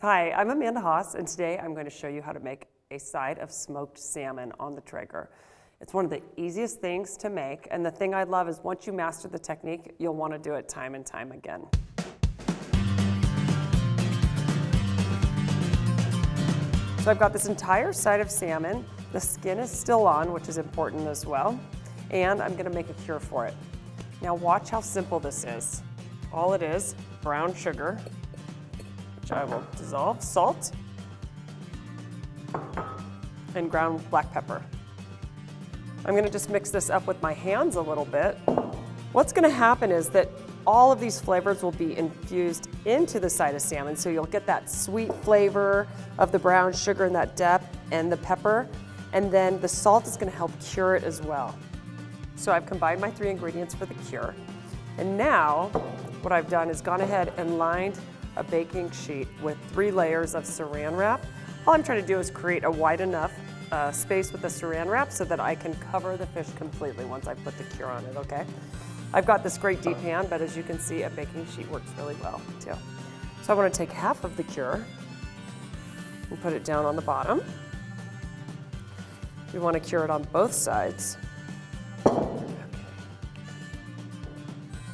Hi, I'm Amanda Haas, and today I'm going to show you how to make a side of smoked salmon on the Traeger. It's one of the easiest things to make, and the thing I love is once you master the technique, you'll want to do it time and time again. So I've got this entire side of salmon. The skin is still on, which is important as well, and I'm going to make a cure for it. Now watch how simple this is. All it is, brown sugar, which I will dissolve, salt, and ground black pepper. I'm going to just mix this up with my hands a little bit. What's going to happen is that all of these flavors will be infused into the side of salmon, so you'll get that sweet flavor of the brown sugar and that depth and the pepper, and then the salt is going to help cure it as well. So I've combined my 3 ingredients for the cure, and now what I've done is gone ahead and lined a baking sheet with 3 layers of saran wrap. All I'm trying to do is create a wide enough space with the saran wrap so that I can cover the fish completely once I put the cure on it, okay? I've got this great deep pan, but as you can see, a baking sheet works really well too. So I want to take half of the cure and put it down on the bottom. We want to cure it on both sides.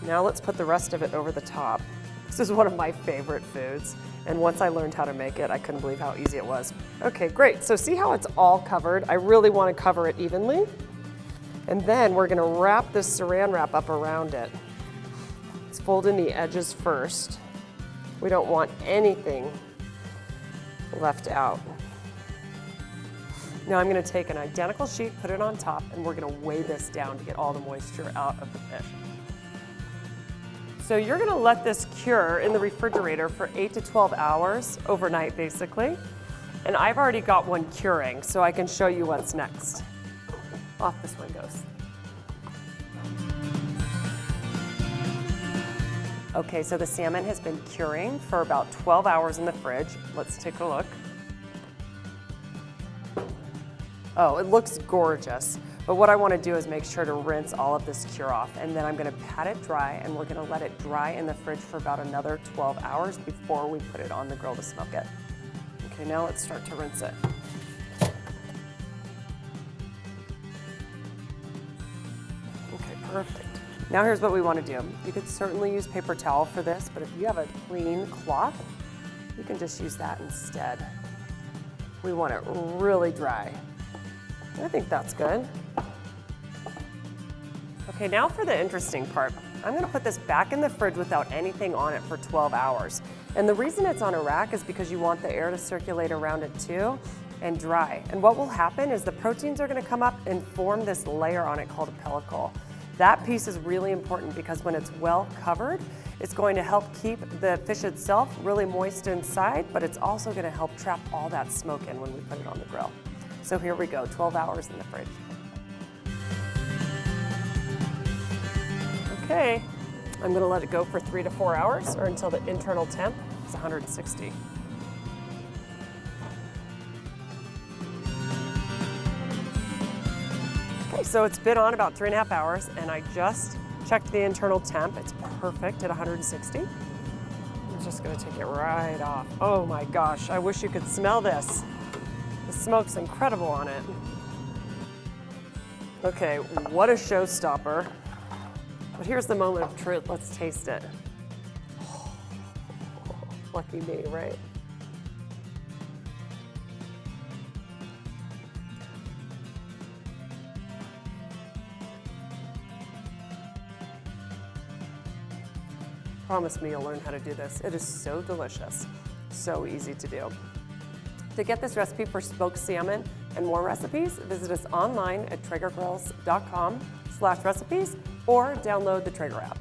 Now let's put the rest of it over the top. This is one of my favorite foods, and once I learned how to make it, I couldn't believe how easy it was. Okay, great. So see how it's all covered? I really want to cover it evenly. And then we're going to wrap this saran wrap up around it. Let's fold in the edges first. We don't want anything left out. Now I'm going to take an identical sheet, put it on top, and we're going to weigh this down to get all the moisture out of the fish. So you're going to let this cure in the refrigerator for 8 to 12 hours, overnight basically. And I've already got one curing, so I can show you what's next. Off this one goes. Okay, so the salmon has been curing for about 12 hours in the fridge. Let's take a look. Oh, it looks gorgeous. But what I want to do is make sure to rinse all of this cure off, and then I'm going to pat it dry, and we're going to let it dry in the fridge for about another 12 hours before we put it on the grill to smoke it. Okay, now let's start to rinse it. Okay, perfect. Now here's what we want to do. You could certainly use paper towel for this, but if you have a clean cloth, you can just use that instead. We want it really dry. I think that's good. Okay, now for the interesting part. I'm going to put this back in the fridge without anything on it for 12 hours. And the reason it's on a rack is because you want the air to circulate around it too and dry. And what will happen is the proteins are going to come up and form this layer on it called a pellicle. That piece is really important because when it's well covered, it's going to help keep the fish itself really moist inside, but it's also going to help trap all that smoke in when we put it on the grill. So here we go, 12 hours in the fridge. Okay, I'm gonna let it go for 3 to 4 hours or until the internal temp is 160. Okay, so it's been on about 3.5 hours and I just checked the internal temp. It's perfect at 160. I'm just gonna take it right off. Oh my gosh, I wish you could smell this. The smoke's incredible on it. Okay, what a showstopper. But here's the moment of truth. Let's taste it. Oh, lucky me, right? Promise me you'll learn how to do this. It is so delicious, so easy to do. To get this recipe for smoked salmon and more recipes, visit us online at traegergrills.com/recipes or download the Traeger app.